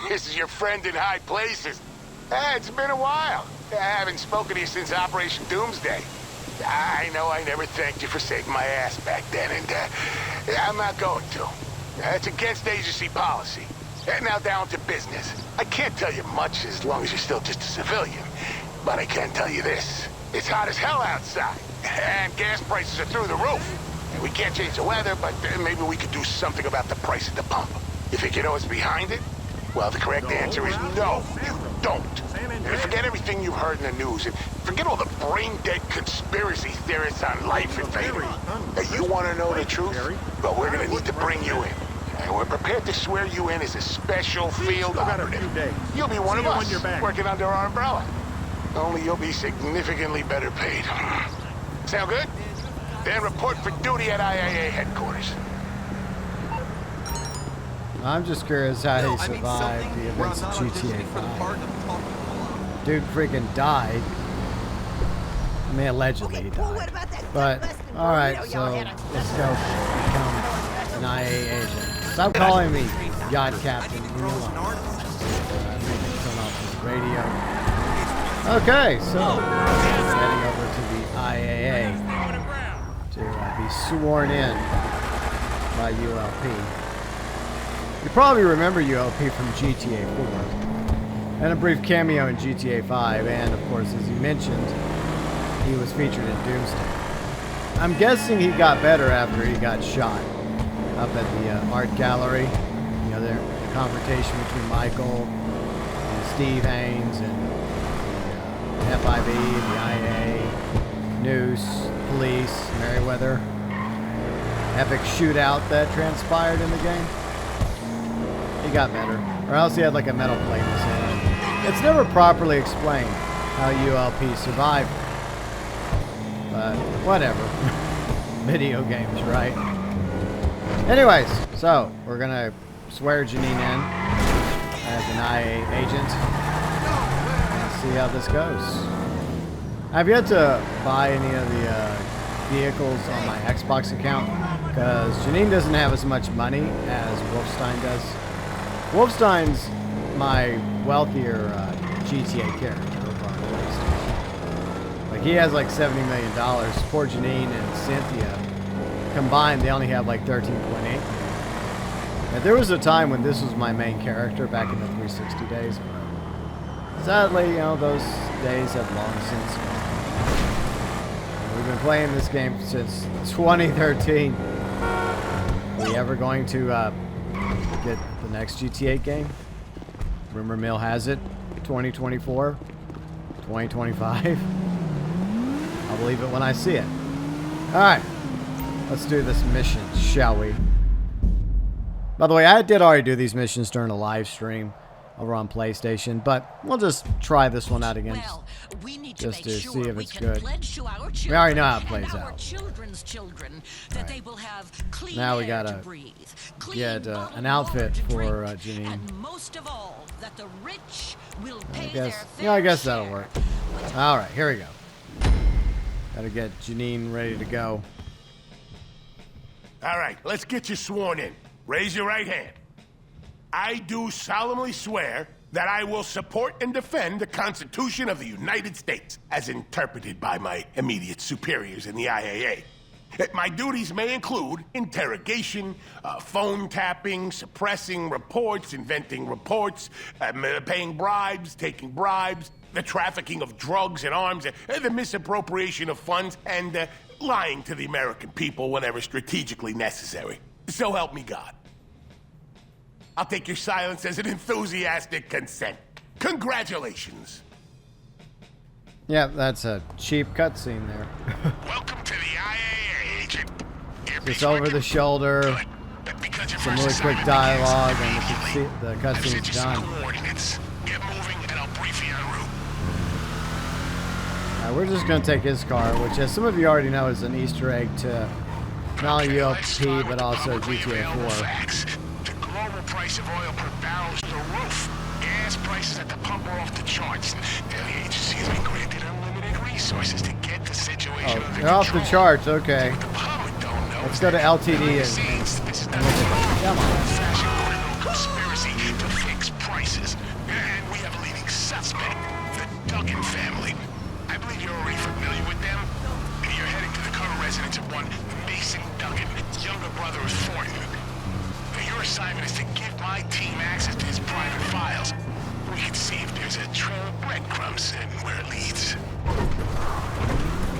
This is your friend in high places. It's been a while. I haven't spoken to you since Operation Doomsday. I know I never thanked you for saving my ass back then, and I'm not going to. It's against agency policy. Now down to business. I can't tell you much as long as you're still just a civilian. But I can tell you this. It's hot as hell outside. And gas prices are through the roof. We can't change the weather, but maybe we could do something about the price at the pump. You think you know what's behind it? Well, the correct answer is no, you don't. And forget everything you've heard in the news, and forget all the brain-dead conspiracy theorists on life invading. You want to know the truth? Well, we're going to need to bring you in. And we're prepared to swear you in as a special field operative. You'll be one of us, working under our umbrella. Only you'll be significantly better paid. Sound good? Then report for duty at IAA headquarters. I'm just curious how he survived the events of GTA 5. Dude freaking died. I mean, allegedly he died. But, alright, so let's go become an IAA agent. Stop calling me Yacht Captain. Leave me alone. Turn off this radio. Okay, so heading over to the IAA to be sworn in by ULP. You probably remember ULP from GTA 4 and a brief cameo in GTA 5, and of course, as you mentioned, he was featured in Doomsday. I'm guessing he got better after he got shot up at the art gallery. You know, the confrontation between Michael and Steve Haynes and the FIB, the IA, Noose, Police, Merriweather. Epic shootout that transpired in the game. He got better. Or else he had like a metal plate in his hand. It's never properly explained how ULP survived. But whatever. Video games, right? Anyways, so we're gonna swear Janine in as an IA agent and see how this goes. I've yet to buy any of the vehicles on my Xbox account because Janine doesn't have as much money as Wolfstein does. Wolfstein's my wealthier GTA character over on PlayStation. Like, he has like $70 million. Poor Janine and Cynthia combined, they only have like 13.8 million. Now, there was a time when this was my main character back in the 360 days, but sadly, you know, those days have long since gone. We've been playing this game since 2013. Are we ever going to get the next GTA game? Rumor mill has it 2024, 2025. I'll believe it when I see it. Alright, let's do this mission, shall we? By the way, I did already do these missions during a live stream over on PlayStation, but we'll just try this one out again just to see if it's good. We already know how it plays out. Right. Now we gotta get an outfit for Janine. I guess that'll work. All right, here we go. Gotta get Janine ready to go. All right, let's get you sworn in. Raise your right hand. I do solemnly swear that I will support and defend the Constitution of the United States as interpreted by my immediate superiors in the IAA. My duties may include interrogation, phone tapping, suppressing reports, inventing reports, paying bribes, taking bribes, the trafficking of drugs and arms, the misappropriation of funds, and lying to the American people whenever strategically necessary. So help me God. I'll take your silence as an enthusiastic consent. Congratulations. Yeah, that's a cheap cutscene there. Welcome to the IAA, agent. Just over the shoulder, some really quick dialogue, and the cutscene's done. Get moving, and I'll brief you en route. We're just going to take his car, which, as some of you already know, is an Easter egg to not only ULP, but also GTA 4. Global price of oil per barrel is through the roof. Gas prices at the pump are off the charts. The agency has been granted unlimited resources to get the situation under they're off the control. charts, okay. What the public don't know Let's go to LTD and this is not come on. fashion criminal conspiracy to fix prices.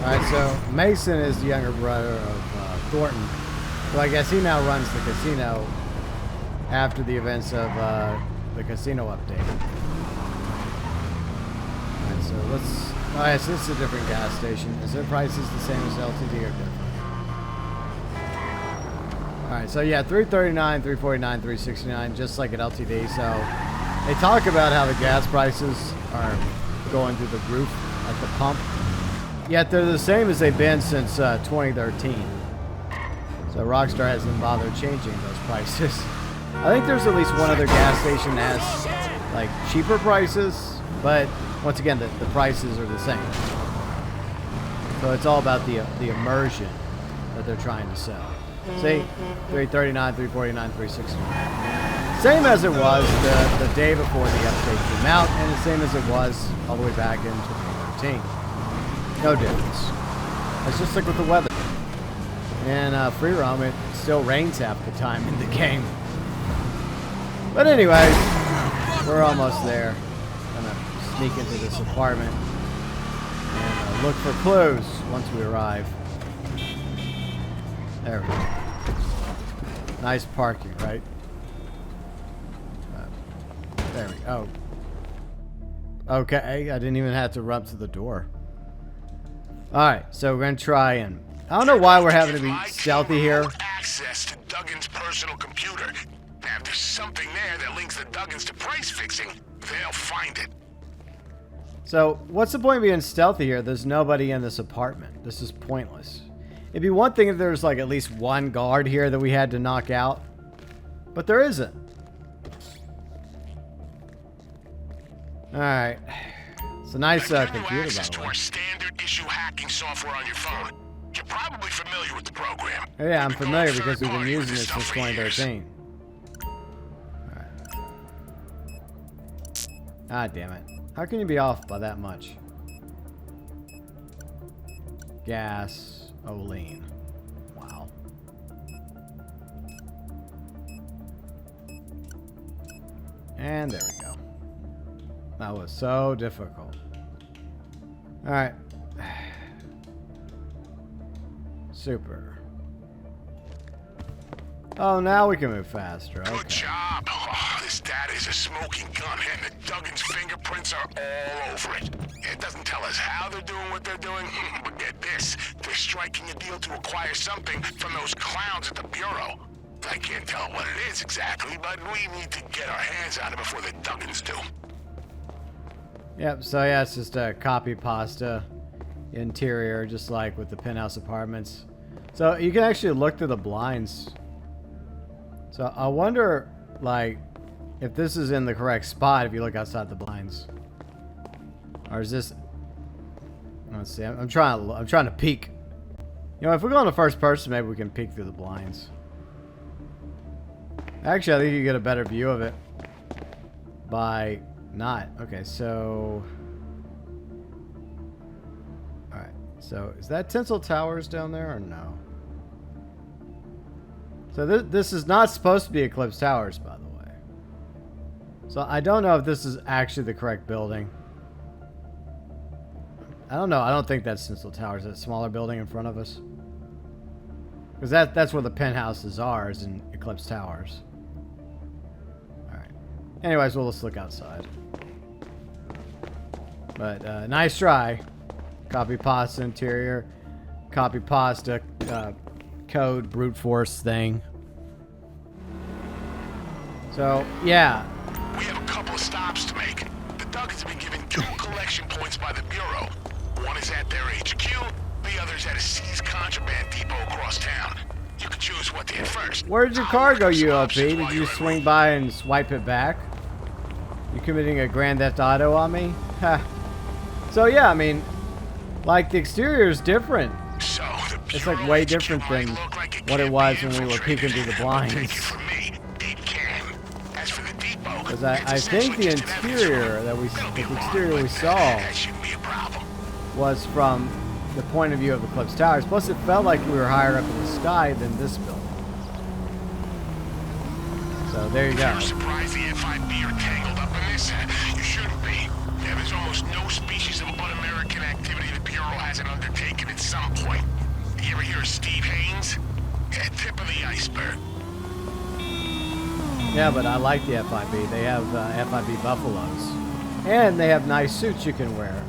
Alright, so Mason is the younger brother of Thornton. So I guess he now runs the casino after the events of the casino update. Alright, so let's... Alright, so this is a different gas station. Is their prices the same as LTD or different? Alright, so yeah, $3.39, $3.49, $3.69, just like at LTD. So they talk about how the gas prices are going through the roof at the pump. Yet they're the same as they've been since 2013. So Rockstar hasn't bothered changing those prices. I think there's at least one other gas station that has like cheaper prices, but once again, the prices are the same. So it's all about the immersion that they're trying to sell. See, $3.39, $3.49, $3.69. Same as it was the day before the update came out, and the same as it was all the way back in 2013. No difference. It's just like with the weather. And free roam, it still rains half the time in the game. But anyways, we're almost there. Gonna sneak into this apartment and look for clues once we arrive. There we go. Nice parking, right? There we go. Okay, I didn't even have to run up to the door. Alright, so we're gonna try and... I don't know why we're having to be stealthy here. Access to Duggan's personal computer. Now, if there's something there that links the Duggans to price fixing, they'll find it. So, what's the point of being stealthy here? There's nobody in this apartment. This is pointless. It'd be one thing if there was like at least one guard here that we had to knock out. But there isn't. Alright. It's a nice computer, by the way. Our standard issue hacking software on your phone. You're probably familiar with the program. Yeah, I'm familiar because we've been using it since 2013. Alright. Ah, damn it. How can you be off by that much? Gas. Olean. Wow. And there we go. That was so difficult. Alright. Super. Oh, now we can move faster. Okay. Good job. Oh, this data is a smoking gun, and the Duggan's fingerprints are all over it. It doesn't tell us how they're doing what they're doing, but get this. They're striking a deal to acquire something from those clowns at the Bureau. I can't tell what it is exactly, but we need to get our hands on it before the Duggans do. Yep, so yeah, it's just a copy pasta interior, just like with the penthouse apartments. So you can actually look through the blinds. So I wonder, like, if this is in the correct spot if you look outside the blinds. Or is this... Let's see, I'm trying to peek. You know, if we go on the first person, maybe we can peek through the blinds. Actually, I think you get a better view of it by not. Okay, so... Alright, so is that Tinsel Towers down there or no? So this is not supposed to be Eclipse Towers, by the way. So I don't know if this is actually the correct building. I don't know. I don't think that's Tinsel Towers. That smaller building in front of us. Because that's where the penthouses are, is in Eclipse Towers. Alright. Anyways, well, let's look outside. But, nice try. Copy pasta interior. Copy pasta code brute force thing. So, yeah. We have a couple of stops to make. The Duggans have been given 2 collection points by the Bureau. One is at their HQ, the other's at a seized contraband depot across town. You can choose what to hit first. Where did your car go, ULP? Did you swing by and swipe it back? You committing a Grand Theft Auto on me? Ha. So yeah, I mean, like the exterior is different. So it's like way different than what it was when we were peeking through the blinds. Because I think the interior we saw was from the point of view of Eclipse Towers. Plus, it felt like we were higher up in the sky than this building. So there you go. You're surprised the FIB are tangled up in this? You shouldn't be. There's almost no species of un-American activity the Bureau hasn't undertaken in Yeah, but I like the FIB. They have FIB Buffaloes. And they have nice suits you can wear.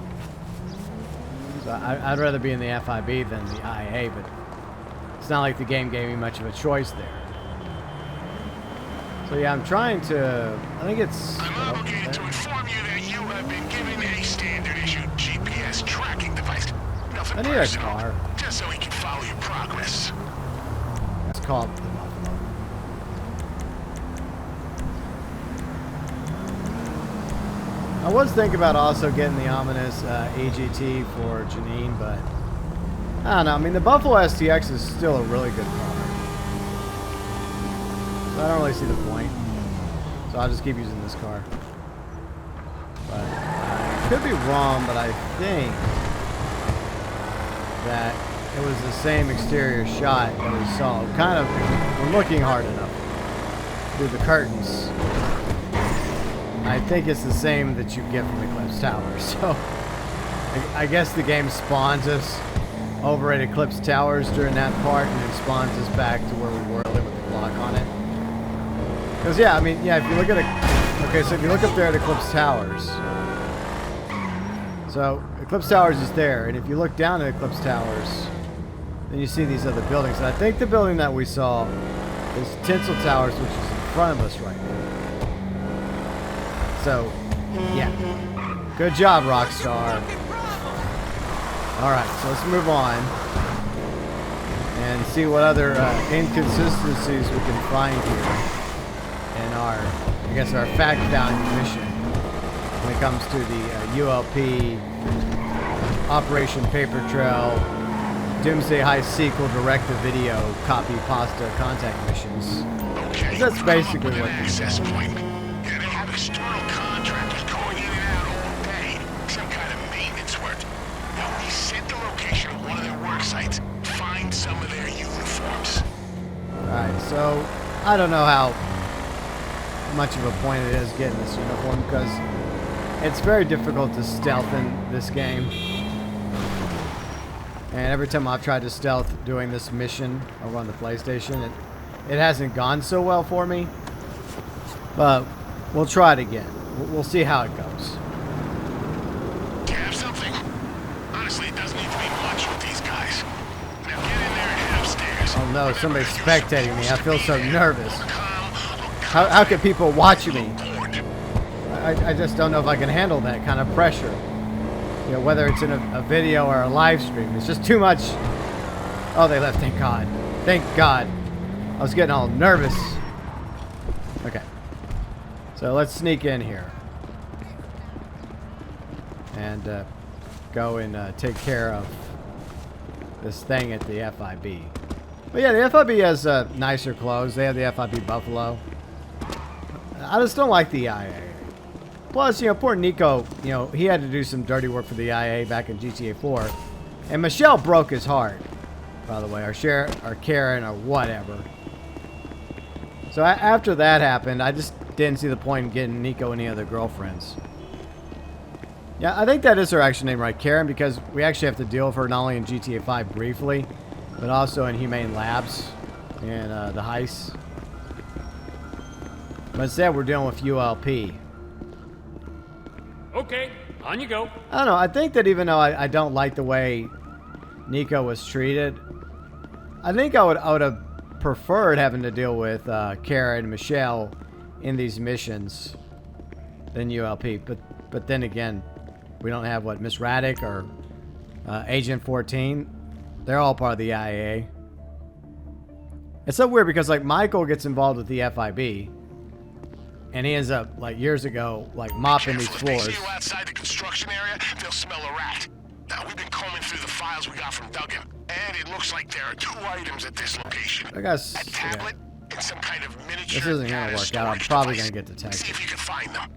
So I'd rather be in the FIB than the IAA, but it's not like the game gave me much of a choice there. So yeah, I'm trying to... I think it's... I'm obligated to inform you that you have been given a standard issue GPS tracking device. Nothing I need a car. Just so we can follow your progress. Let's call it the Buffalo. I was thinking about also getting the ominous AGT for Janine, but I don't know. I mean, the Buffalo STX is still a really good car. So I don't really see the point. So I'll just keep using this car. But I could be wrong, but I think that it was the same exterior shot that we saw. Kind of, we're looking hard enough through the curtains. I think it's the same that you get from Eclipse Towers. So I guess the game spawns us over at Eclipse Towers during that part and then spawns us back to where we were with the clock on it. Because yeah, I mean, yeah, if you look at it, okay, so if you look up there at Eclipse Towers, so Eclipse Towers is there, and if you look down at Eclipse Towers, then you see these other buildings. And I think the building that we saw is Tinsel Towers, which is in front of us right now. So, yeah. Good job, Rockstar. Alright, so let's move on and see what other inconsistencies we can find here in our, I guess, our fact-found mission when it comes to the ULP, Operation Paper Trail, Doomsday High Sequel direct-to-video copy pasta contact missions. Okay, that's basically what this is. Yeah, they have external contractors going in and out all day. Some kind of maintenance work. Now, we set the location of one of their work sites. Find some of their uniforms. Alright, so I don't know how much of a point it is getting this uniform because it's very difficult to stealth in this game. And every time I've tried to stealth doing this mission over on the PlayStation, it hasn't gone so well for me. But we'll try it again. We'll see how it goes. Do you have something? Honestly, it doesn't need to be much with these guys. Now get in there and head upstairs. Oh no, somebody's spectating me. I feel so nervous. How can people watch me? I just don't know if I can handle that kind of pressure. You know, whether it's in a video or a live stream. It's just too much. Oh, they left. Thank God. Thank God. I was getting all nervous. Okay. So let's sneak in here. And go and take care of this thing at the FIB. But yeah, the FIB has nicer clothes. They have the FIB Buffalo. I just don't like the IAA. Plus, you know, poor Nico, you know, he had to do some dirty work for the IAA back in GTA 4. And Michelle broke his heart, by the way, or Karen, or whatever. So after that happened, I just didn't see the point in getting Nico any other girlfriends. Yeah, I think that is her actual name, right? Karen, because we actually have to deal with her not only in GTA 5 briefly, but also in Humane Labs and the heist. But instead, we're dealing with ULP. Okay, on you go. I don't know. I think that even though I don't like the way Nico was treated, I think I would have preferred having to deal with Kara and Michelle in these missions than ULP. But then again, we don't have what, Miss Raddick or Agent 14. They're all part of the IAA. It's so weird because like Michael gets involved with the FIB. And he ends up, like, years ago, like, mopping these floors. If they see you outside the construction area, they'll smell a rat. Now, we've been combing through the files we got from Duggan, and it looks like there are 2 items at this location. I guess, a tablet and some kind of miniature. This isn't going to work out. I'm probably going to get detected. See if you can find them.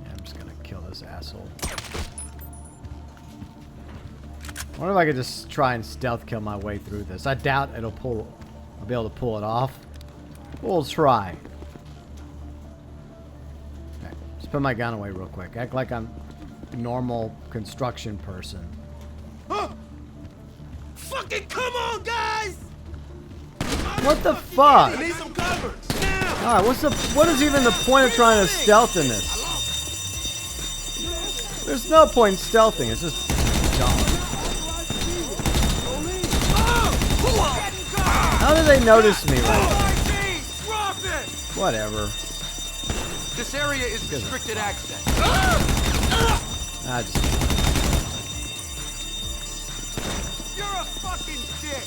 Yeah, I'm just going to kill this asshole. I wonder if I could just try and stealth kill my way through this. I doubt I'll be able to pull it off. We'll try. Put my gun away real quick. Act like I'm a normal construction person. Huh? Fucking come on, guys! What the fuck? I need some cover. Now! Alright, what is even the point of trying to stealth in this? There's no point in stealthing, it's just dumb. How did they notice me right now? Whatever. This area is restricted access. You're a fucking dick.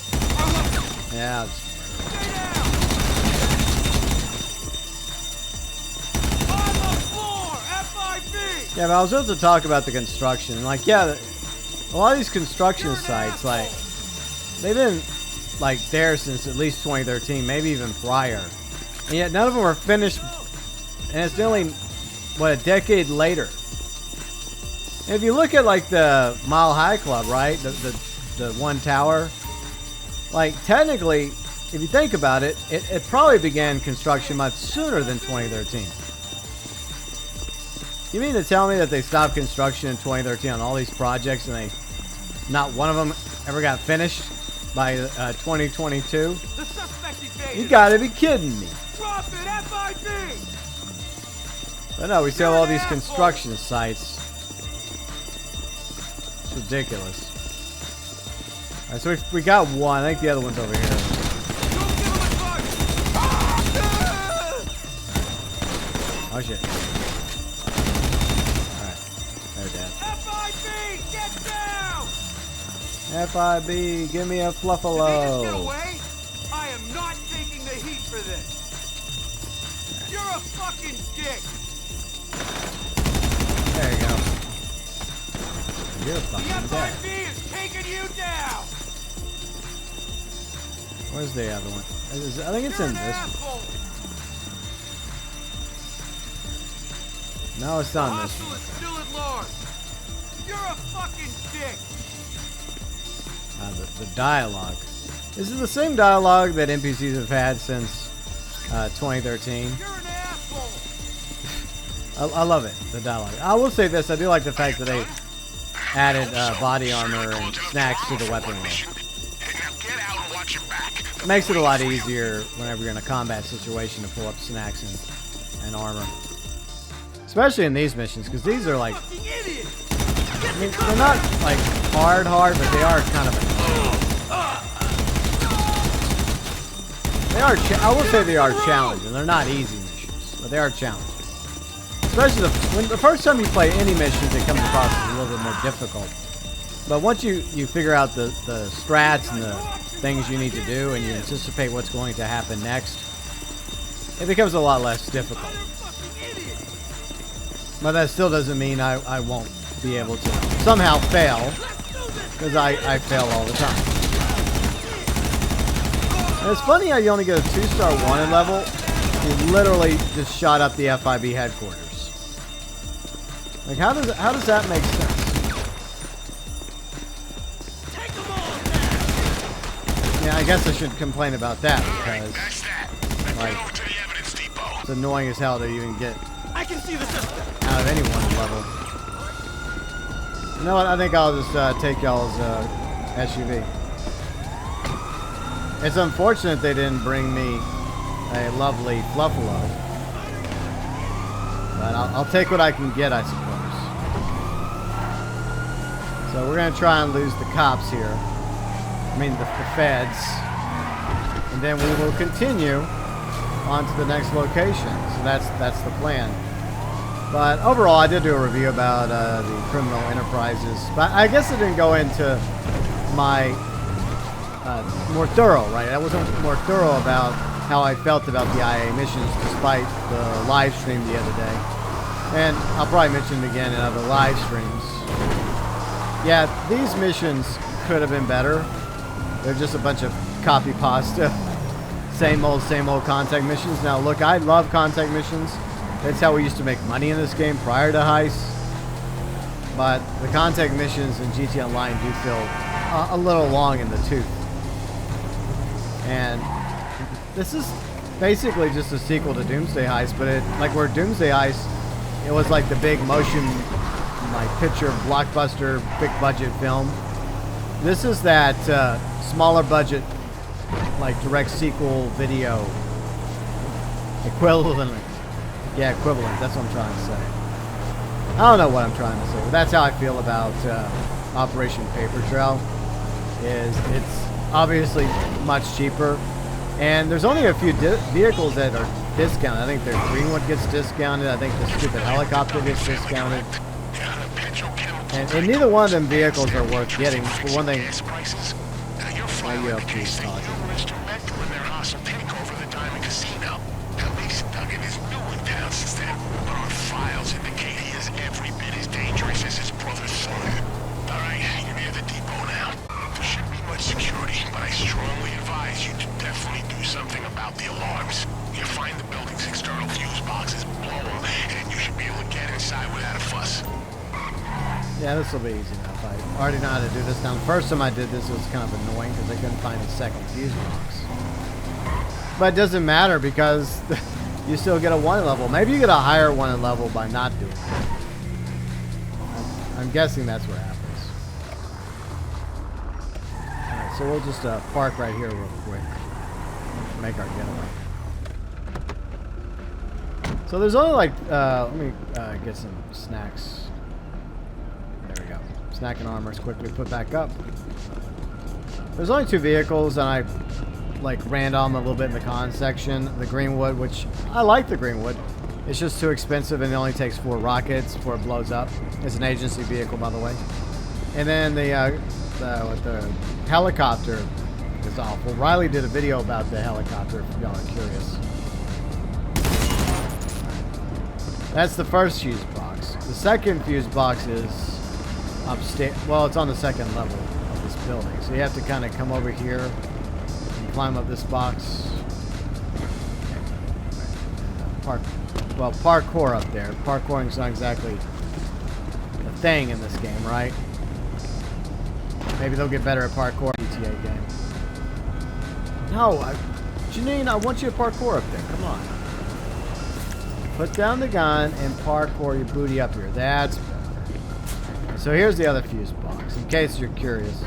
Yeah. On the floor, FIB. Yeah, but I was able to talk about the construction. Like, yeah, a lot of these construction sites, like, they've been like there since at least 2013, maybe even prior, and yet none of them are finished. And it's nearly, what, a decade later. And if you look at like the Mile High Club, right, the one tower, like technically, if you think about it, it probably began construction much sooner than 2013. You mean to tell me that they stopped construction in 2013 on all these projects and not one of them ever got finished by 2022? You gotta be kidding me. Drop it, FIB. But no, we still have all these construction sites. It's ridiculous. Alright, so we got one. I think the other one's over here. Oh shit. Alright. They're dead. FIB, get down! FIB, give me a fluffalo. Did they just get away? I am not taking the heat for this. You're a fucking dick. There you go. You're fucking The dead. FIB is taking you down. Where's the other one? I think it's in this one. No, it's not in this Hostile one. is still at large. You're a fucking dick. The dialogue. This is the same dialogue that NPCs have had since 2013. You're an asshole. I love it, the dialogue. I will say this, I do like the fact that they added body armor and snacks to the weapon roll. It makes it a lot easier whenever you're in a combat situation to pull up snacks and armor. Especially in these missions, because these are like... I mean, they're not like hard, but they are kind of annoying. They are, I will say they are challenging. They're not easy missions, but they are challenging. Especially when the first time you play any missions, it comes across as a little bit more difficult. But once you figure out the strats and the things you need to do, and you anticipate what's going to happen next, it becomes a lot less difficult. But that still doesn't mean I won't be able to somehow fail, because I fail all the time. And it's funny how you only get a 2-star wanted level. You literally just shot up the FIB headquarters. Like, how does that make sense? Yeah, I guess I should complain about that, because like, it's annoying as hell to even get I can see the system. out of any one level. You know what? I think I'll just take y'all's SUV. It's unfortunate they didn't bring me a lovely Fluffalo, but I'll take what I can get, I suppose. So we're gonna try and lose the cops here. I mean the feds, and then we will continue on to the next location. So that's the plan. But overall, I did do a review about the criminal enterprises, but I guess it didn't go into my more thorough, right? I wasn't more thorough about how I felt about the IAA missions, despite the live stream the other day. And I'll probably mention it again in other live streams. Yeah, these missions could have been better. They're just a bunch of copy pasta, same old contact missions. Now, look, I love contact missions. That's how we used to make money in this game prior to heists. But the contact missions in GT Online do feel a little long in the tooth. And this is basically just a sequel to Doomsday Heist, but like where Doomsday Heist, it was like the big motion, like picture blockbuster, big budget film. This is that smaller budget, like direct sequel video Equivalent. Yeah, equivalent. That's what I'm trying to say. I don't know what I'm trying to say, but that's how I feel about Operation Paper Trail. It's obviously much cheaper, and there's only a few vehicles that are discounted. I think the Greenwood gets discounted. I think the stupid helicopter gets discounted. And neither one of them vehicles are worth getting. For one thing, files indicate he is every bit as dangerous as his brother's son. Alright, you're near the depot now. There shouldn't be much security, but I strongly advise you to definitely do something about the alarms. You find the building's external fuse boxes, blow them, and you should be able to get inside without a fuss. Yeah, this will be easy enough. I already know how to do this. Now, the first time I did this, it was kind of annoying because I couldn't find a second fuse box. But it doesn't matter because you still get a wanted level. Maybe you get a higher wanted level by not doing it. I'm guessing that's what happens. Alright, so we'll just park right here real quick. Make our getaway. So there's only like, let me get some snacks. There we go. Snack and armors quickly put back up. There's only 2 vehicles, and I like ran on them a little bit in the con section. The Greenwood, which I like the Greenwood. It's just too expensive, and it only takes 4 rockets before it blows up. It's an agency vehicle, by the way. And then the helicopter is awful. Riley did a video about the helicopter, if y'all are curious. That's the first fuse box. The second fuse box is upstairs. Well, it's on the second level of this building. So you have to kind of come over here and climb up this box. Parkour up there. Parkouring's not exactly a thing in this game, right? Maybe they'll get better at parkour in the GTA game. No, Janine, I want you to parkour up there. Come on. Put down the gun and parkour your booty up here. That's better. So here's the other fuse box, in case you're curious.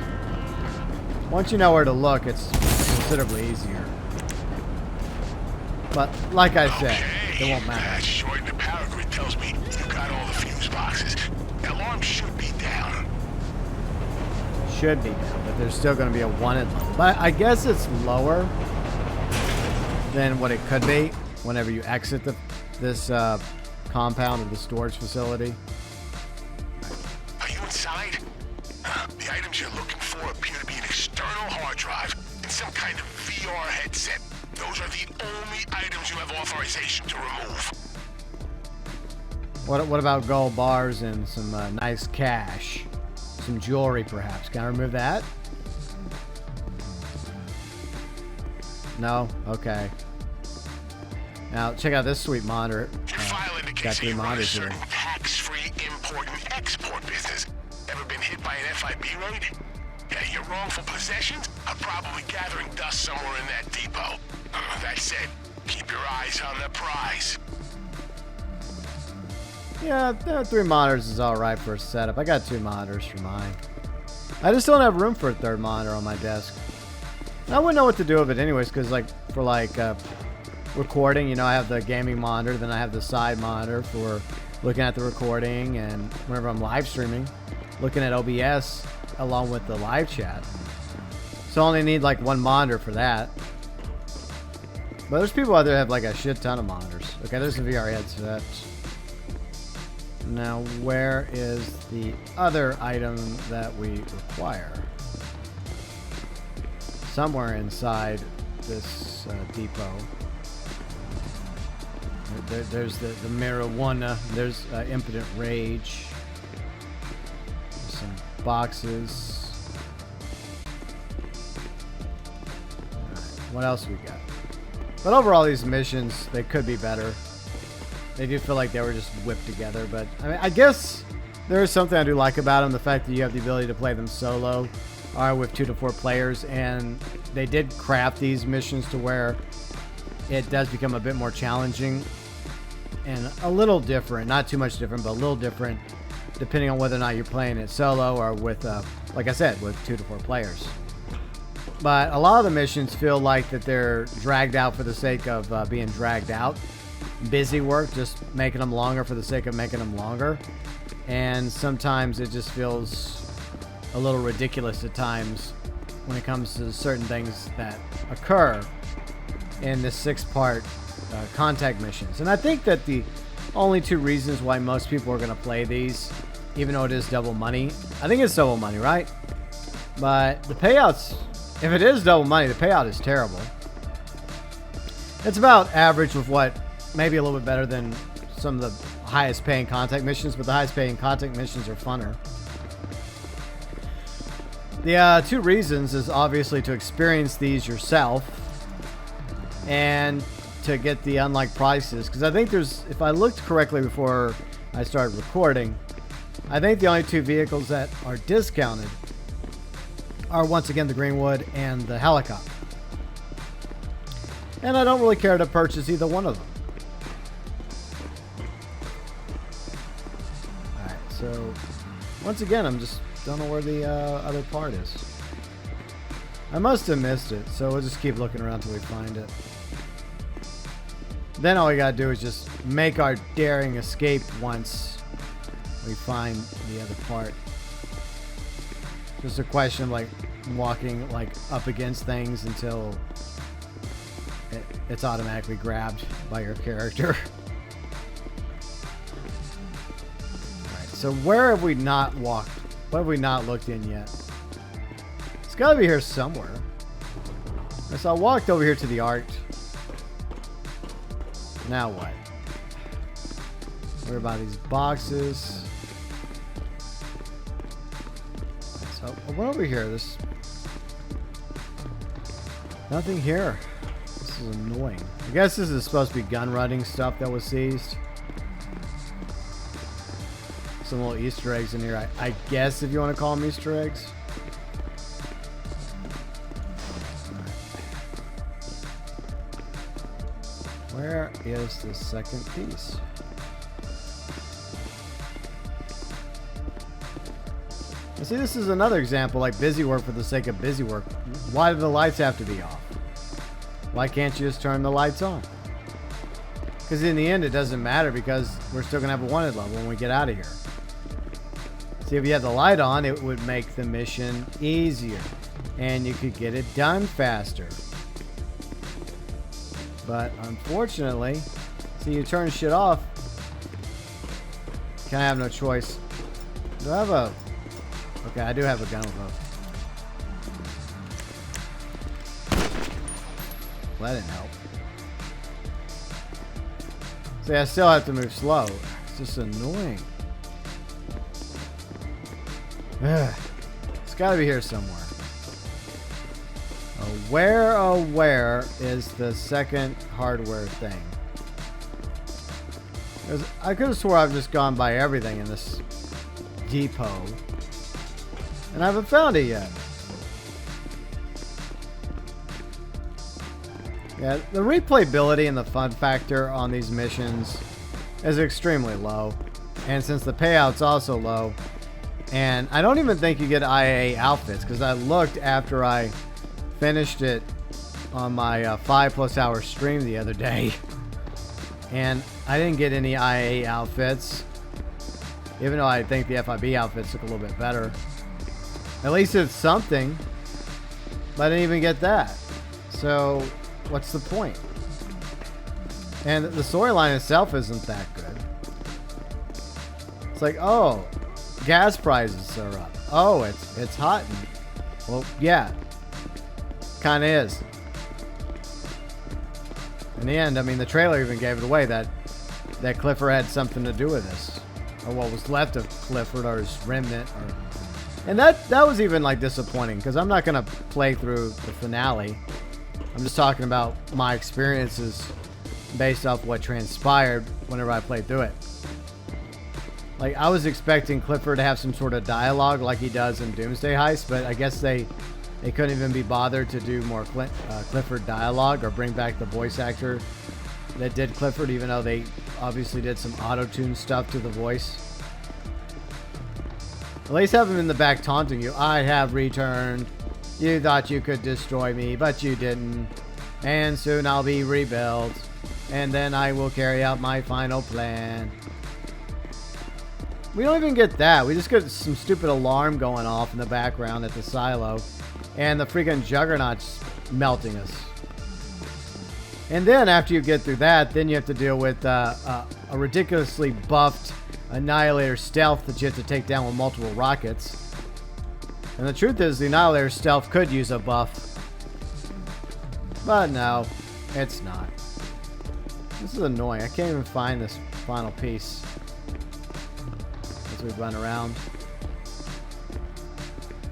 Once you know where to look, it's considerably easier. But like I said, it won't matter. Short in the power grid tells me you got all the fuse boxes. The alarm should be down. Should be down, but there's still going to be a wanted level. But I guess it's lower than what it could be whenever you exit this compound of the storage facility. Are you inside? The items you're looking for appear to be an external hard drive and some kind of VR headset. Those are the only items you have authorization to remove. What about gold bars and some nice cash? Some jewelry, perhaps. Can I remove that? No? Okay. Now, check out this sweet monitor. Got 3 monitors here. Tax-free import and export business. Ever been hit by an FIB raid? Yeah, your wrongful possessions are probably gathering dust somewhere in that depot. That said, keep your eyes on the prize. Yeah, 3 monitors is alright for a setup. I got 2 monitors for mine. I just don't have room for a 3rd monitor on my desk. I wouldn't know what to do with it anyways, because for recording, you know, I have the gaming monitor, then I have the side monitor for looking at the recording, and whenever I'm live streaming, looking at OBS along with the live chat. So I only need like 1 monitor for that. But there's people out there that have like a shit ton of monitors. Okay, there's a VR headset. Now, where is the other item that we require? Somewhere inside this depot. There's the marijuana. There's impotent rage. There's some boxes. Right, what else we got? But overall, these missions, they could be better. They do feel like they were just whipped together, but I mean, I guess there is something I do like about them. The fact that you have the ability to play them solo or with 2 to 4 players, and they did craft these missions to where it does become a bit more challenging and a little different. Not too much different, but a little different depending on whether or not you're playing it solo or with, like I said, with 2 to 4 players. But a lot of the missions feel like that they're dragged out for the sake of being dragged out. Busy work, just making them longer for the sake of making them longer. And sometimes it just feels a little ridiculous at times when it comes to certain things that occur in the 6-part contact missions. And I think that the only 2 reasons why most people are going to play these, even though it is double money, I think it's double money, right? But the payouts, if it is double money, the payout is terrible. It's about average with what, maybe a little bit better than some of the highest paying contact missions, but the highest paying contact missions are funner. The 2 reasons is obviously to experience these yourself and to get the unlocked prices. Because I think there's, if I looked correctly before I started recording, I think the only 2 vehicles that are discounted are once again the Greenwood and the helicopter. And I don't really care to purchase either one of them. Alright, so once again, I'm just don't know where the other part is. I must have missed it, so we'll just keep looking around till we find it. Then all we gotta do is just make our daring escape once we find the other part. Just a question of like walking like up against things until it's automatically grabbed by your character. Alright, so where have we not walked? What have we not looked in yet? It's gotta be here somewhere. So I walked over here to the art. Now what? What about these boxes? So I went over here. There's nothing here. This is annoying. I guess this is supposed to be gun running stuff that was seized. Some little Easter eggs in here. I guess if you want to call them Easter eggs. Where is the second piece? And see, this is another example, like busy work for the sake of busy work. Why do the lights have to be off? Why can't you just turn the lights on? Because in the end, it doesn't matter because we're still going to have a wanted level when we get out of here. See, if you had the light on, it would make the mission easier. And you could get it done faster. But unfortunately, see, you turn shit off. Can I have no choice? Do I have a... Okay, I do have a gun with a... Well, that didn't help. See, I still have to move slow. It's just annoying. It's got to be here somewhere. Where is the second hardware thing? I could have swore I've just gone by everything in this depot. And I haven't found it yet. Yeah, the replayability and the fun factor on these missions is extremely low. And since the payout's also low, and I don't even think you get IAA outfits, because I looked after I finished it on my 5+ hour stream the other day, and I didn't get any IAA outfits, even though I think the FIB outfits look a little bit better. At least it's something, but I didn't even get that. So what's the point? And the storyline itself isn't that good. It's like, oh, gas prices are up. Oh, it's hot. Well, yeah, kind of is. In the end, I mean, the trailer even gave it away that Clifford had something to do with this, or what was left of Clifford, or his remnant, and that was even like disappointing, because I'm not gonna play through the finale. I'm just talking about my experiences based off what transpired whenever I played through it. Like, I was expecting Clifford to have some sort of dialogue like he does in Doomsday Heist, but I guess they couldn't even be bothered to do more Clifford dialogue or bring back the voice actor that did Clifford, even though they obviously did some auto-tune stuff to the voice. At least have him in the back taunting you. I have returned. You thought you could destroy me, but you didn't. And soon I'll be rebuilt. And then I will carry out my final plan. We don't even get that. We just get some stupid alarm going off in the background at the silo. And the freaking Juggernaut's melting us. And then after you get through that, then you have to deal with a ridiculously buffed Annihilator stealth that you have to take down with multiple rockets. And the truth is, the Annihilator stealth could use a buff. But no, it's not. This is annoying. I can't even find this final piece as we run around.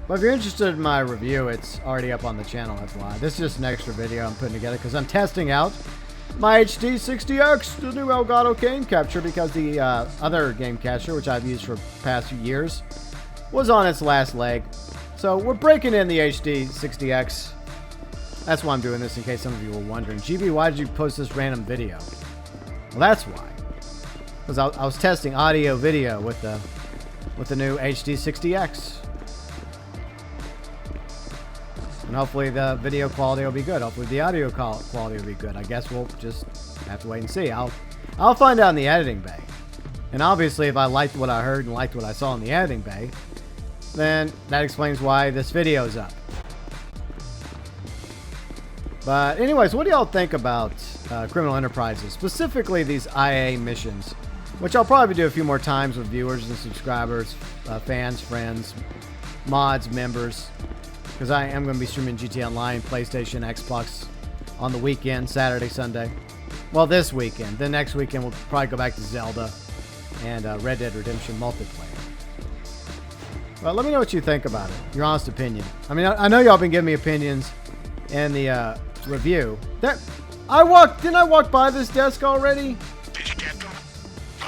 But if you're interested in my review, it's already up on the channel, that's why. This is just an extra video I'm putting together because I'm testing out my HD60X, the new Elgato game capture, because the other game capture, which I've used for the past few years, was on its last leg. So we're breaking in the HD60X. That's why I'm doing this, in case some of you were wondering. GB, why did you post this random video? Well, that's why. Because I was testing audio video with the new HD60X. And hopefully the video quality will be good. Hopefully the audio quality will be good. I guess we'll just have to wait and see. I'll find out in the editing bay. And obviously if I liked what I heard and liked what I saw in the editing bay, then that explains why this video is up. But anyways, what do y'all think about Criminal Enterprises? Specifically these IAA missions, which I'll probably do a few more times with viewers and subscribers, fans, friends, mods, members. Because I am going to be streaming GTA Online, PlayStation, Xbox on the weekend, Saturday, Sunday. Well, this weekend. Then next weekend we'll probably go back to Zelda and Red Dead Redemption multiplayer. Well, let me know what you think about it. Your honest opinion. I mean, I know y'all been giving me opinions in the review. Didn't I walk by this desk already? Did you get them?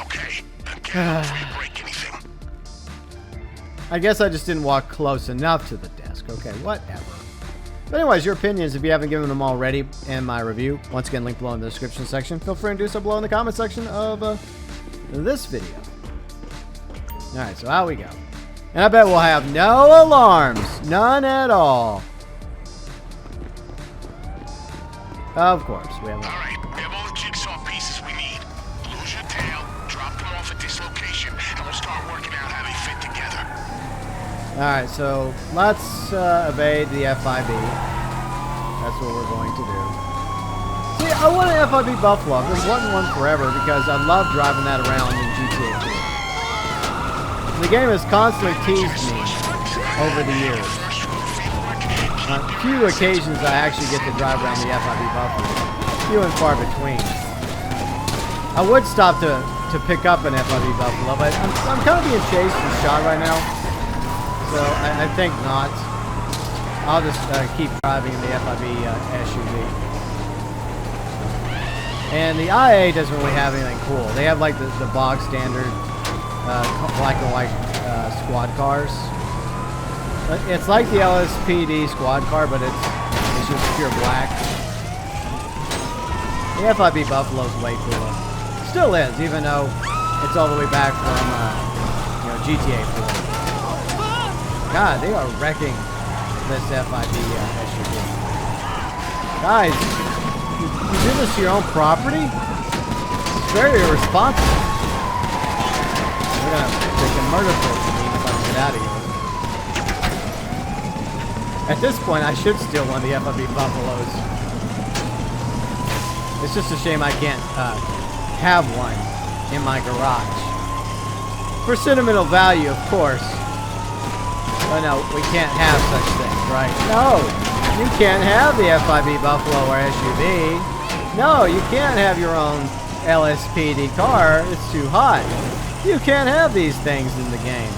Okay. Can't break anything. I guess I just didn't walk close enough to the desk. Okay, whatever. But anyways, your opinions, if you haven't given them already in my review, once again, link below in the description section. Feel free to do so below in the comment section of this video. Alright, so out we go. And I bet we'll have no alarms. None at all. Of course, we have. Alright, we have all the jigsaw pieces we need. Lose your tail, drop them off at this location, and we'll start working out how they fit together. Alright, so let's evade the FIB. That's what we're going to do. See, I want an FIB Buffalo. I've been wanting one forever because I love driving that around in GTA 2. The game has constantly teased me over the years. On a few occasions I actually get to drive around the FIB Buffalo. Few and far between. I would stop to pick up an FIB Buffalo, but I'm kind of being chased and shot right now. So I think not. I'll just keep driving the FIB SUV. And the IA doesn't really have anything cool. They have like the bog standard black and white squad cars. It's like the LSPD squad car, but it's just pure black. The FIB Buffalo's way cooler. Still is, even though it's all the way back from GTA 4. God, they are wrecking this FIB SUV. Guys, you do this to your own property? It's very irresponsible. We're gonna freaking murder folks if I can get out of here. At this point, I should steal one of the FIB Buffaloes. It's just a shame I can't have one in my garage. For sentimental value, of course. But no, we can't have such things, right? No, you can't have the FIB Buffalo or SUV. No, you can't have your own LSPD car. It's too hot. You can't have these things in the game.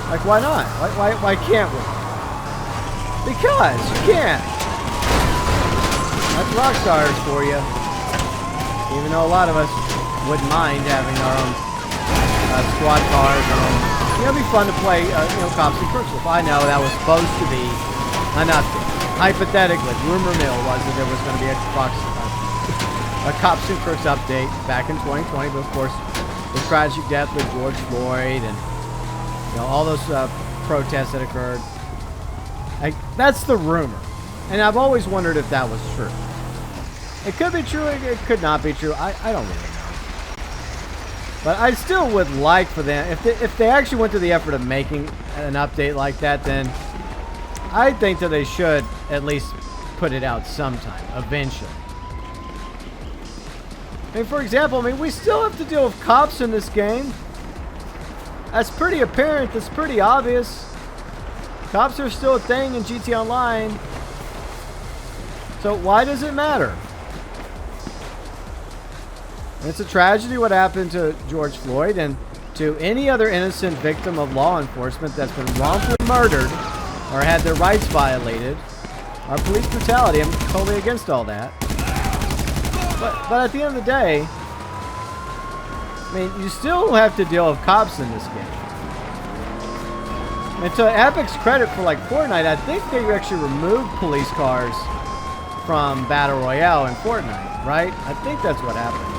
Like, why not? Why can't we? Because you can't. That's Rockstar's for you. Even though a lot of us wouldn't mind having our own squad cars. It'd be fun to play, cops and crooks with. I know that was supposed to be an update. Hypothetically, rumor mill was that there was going to be a cops and crooks update back in 2020, but of course, the tragic death with George Floyd and all those protests that occurred That's the rumor. And I've always wondered if that was true. It could be true, it could not be true. I don't really know. But I still would like for them, if they actually went to the effort of making an update like that, then I think that they should at least put it out sometime, eventually. I mean, for example, we still have to deal with cops in this game. That's pretty apparent, that's pretty obvious. Cops are still a thing in GT Online. So why does it matter? It's a tragedy what happened to George Floyd and to any other innocent victim of law enforcement that's been wrongfully murdered or had their rights violated. Our police brutality, I'm totally against all that. But at the end of the day, I mean, you still have to deal with cops in this game. And to Epic's credit for like Fortnite, I think they actually removed police cars from Battle Royale in Fortnite, right? I think that's what happened.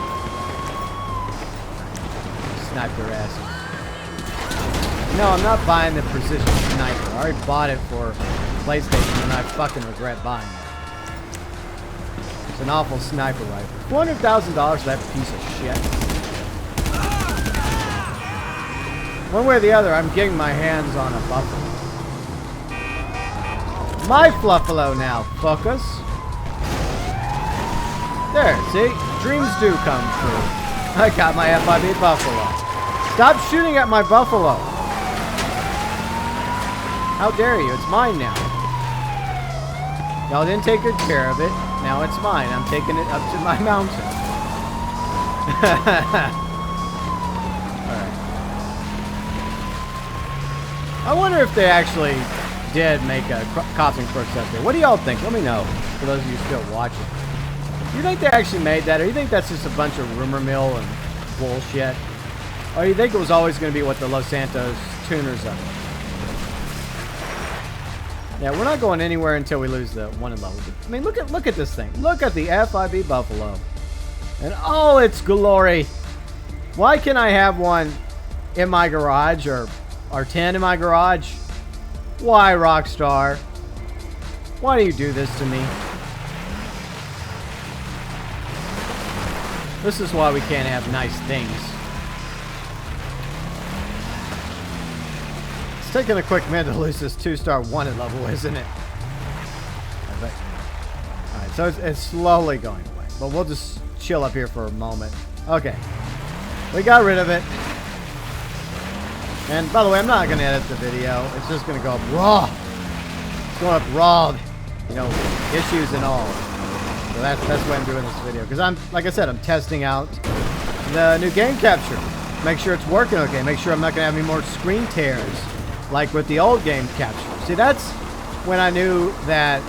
Snipe their asses. No, I'm not buying the precision sniper. I already bought it for PlayStation and I fucking regret buying it. It's an awful sniper rifle. $400,000 for that piece of shit. One way or the other, I'm getting my hands on a buffalo. My fluffalo now, fuckers. There, see? Dreams do come true. I got my FIB buffalo. Stop shooting at my buffalo. How dare you? It's mine now. Y'all didn't take good care of it. Now it's mine. I'm taking it up to my mountain. Alright. I wonder if they actually did make a Cops and Crooks update. What do y'all think? Let me know, for those of you still watching. Do you think they actually made that, or you think that's just a bunch of rumor mill and bullshit? Or you think it was always going to be what the Los Santos tuners are? Yeah, we're not going anywhere until we lose the one in level. I mean, look at this thing. Look at the FIB Buffalo. And all its glory. Why can't I have one in my garage or 10 in my garage? Why, Rockstar? Why do you do this to me? This is why we can't have nice things. It's taking a quick minute to lose this 2-star wanted level, isn't it? Alright, so it's slowly going away. But we'll just chill up here for a moment. Okay. We got rid of it. And by the way, I'm not going to edit the video. It's just going to go up raw. It's going up raw. You know, issues and all. So that's why I'm doing this video. Because like I said, I'm testing out the new game capture. Make sure it's working okay. Make sure I'm not going to have any more screen tears like with the old game capture. See, that's when I knew that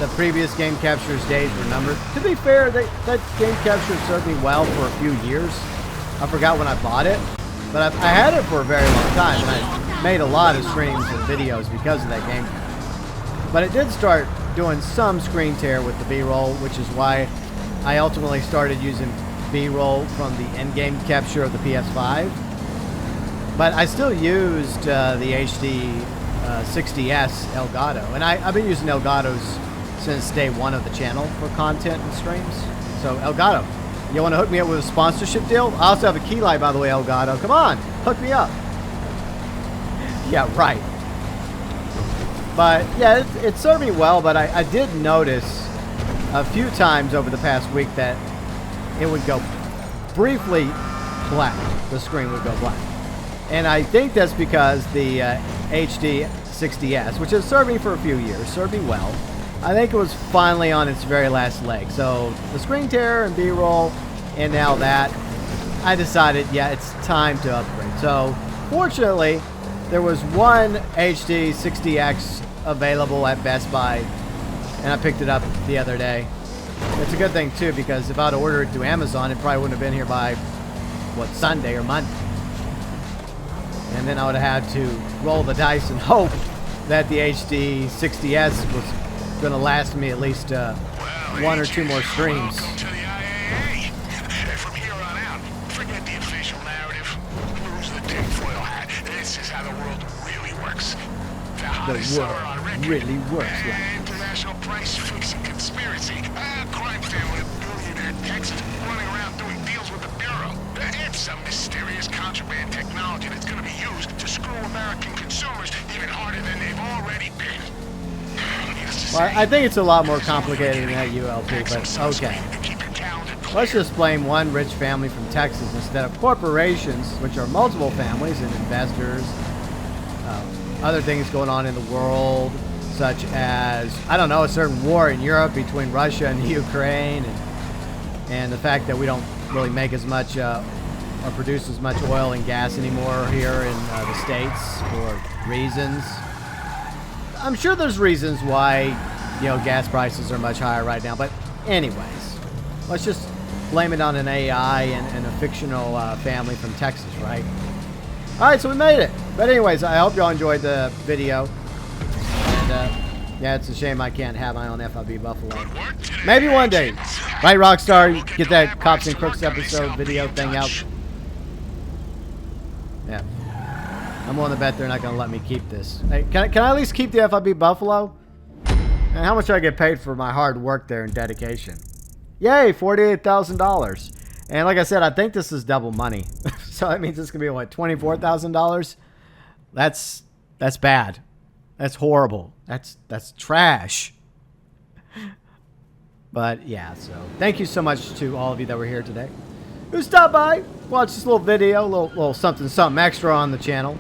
the previous game capture's days were numbered. To be fair, that game capture served me well for a few years. I forgot when I bought it. But I had it for a very long time, and I made a lot of streams and videos because of that game. But it did start doing some screen tear with the B-roll, which is why I ultimately started using B-roll from the in-game capture of the PS5. But I still used the HD60S Elgato, and I've been using Elgatos since day one of the channel for content and streams. So Elgato. You want to hook me up with a sponsorship deal? I also have a key light, by the way, Elgato. Come on, hook me up. Yeah, right. But, yeah, it served me well, but I did notice a few times over the past week that it would go briefly black. The screen would go black. And I think that's because the HD60S, which has served me for a few years, served me well. I think it was finally on its very last leg. So the screen tear and B-roll and now that, I decided, yeah, it's time to upgrade. So fortunately, there was one HD60X available at Best Buy, and I picked it up the other day. It's a good thing too, because if I'd ordered it through Amazon, it probably wouldn't have been here by, what, Sunday or Monday. And then I would have had to roll the dice and hope that the HD60S was going to last me at least one or two more streams. Welcome to the IAA. From here on out, forget the official narrative. Lose the tinfoil hat. This is how the world really works. The the world really works like. International price-fixing conspiracy. Crime family of billionaire Texas running around doing deals with the Bureau. It's some mysterious contraband technology that's going to be used to screw American consumers even harder than they've already been. Well, I think it's a lot more complicated than that, ULP, but okay. Let's just blame one rich family from Texas instead of corporations, which are multiple families and investors. Other things going on in the world, such as, I don't know, a certain war in Europe between Russia and the Ukraine, and the fact that we don't really make as much or produce as much oil and gas anymore here in the States for reasons. I'm sure there's reasons why, you know, gas prices are much higher right now, but anyways, let's just blame it on an AI and a fictional family from Texas, right? All right, so we made it. But anyways, I hope y'all enjoyed the video. And yeah, it's a shame I can't have my own FIB Buffalo. Maybe one day. Right, Rockstar? Get that Cops and Crooks episode video thing out. Yeah. I'm willing to bet they're not going to let me keep this. Hey, can I at least keep the FIB Buffalo? And how much do I get paid for my hard work there and dedication? Yay, $48,000. And like I said, I think this is double money. So that means it's going to be, what, $24,000? That's bad. That's horrible. That's trash. But yeah, so thank you so much to all of you that were here today, who stopped by, watched this little video, little something extra on the channel.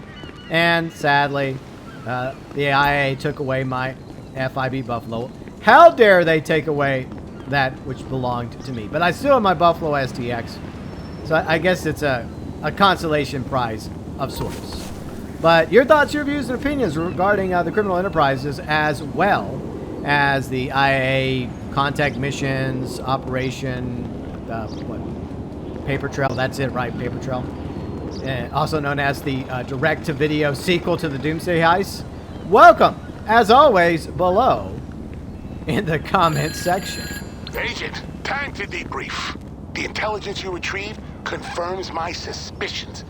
And sadly, the IAA took away my FIB Buffalo. How dare they take away that which belonged to me? But I still have my Buffalo STX. So I guess it's a consolation prize of sorts. But your thoughts, your views, and opinions regarding the criminal enterprises, as well as the IAA contact missions, Operation, what, Paper Trail, that's it, right, Paper Trail. Also known as the direct-to-video sequel to the Doomsday Heist. Welcome, as always, below in the comments section. Agent, time to debrief. The intelligence you retrieved confirms my suspicions.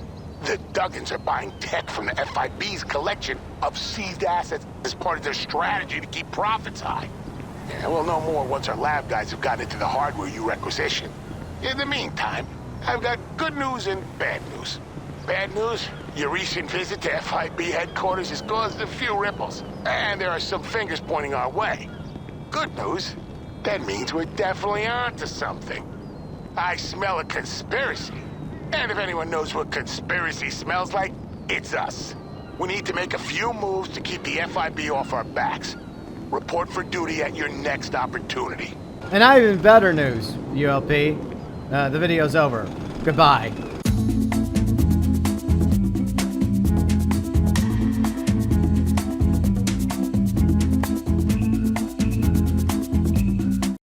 The Duggins are buying tech from the FIB's collection of seized assets as part of their strategy to keep profits high. Yeah, we'll know more once our lab guys have gotten into the hardware you requisition. In the meantime, I've got good news and bad news. Bad news, your recent visit to FIB headquarters has caused a few ripples, and there are some fingers pointing our way. Good news, that means we're definitely onto something. I smell a conspiracy. And if anyone knows what conspiracy smells like, it's us. We need to make a few moves to keep the FIB off our backs. Report for duty at your next opportunity. And I have even better news, ULP. The video's over. Goodbye.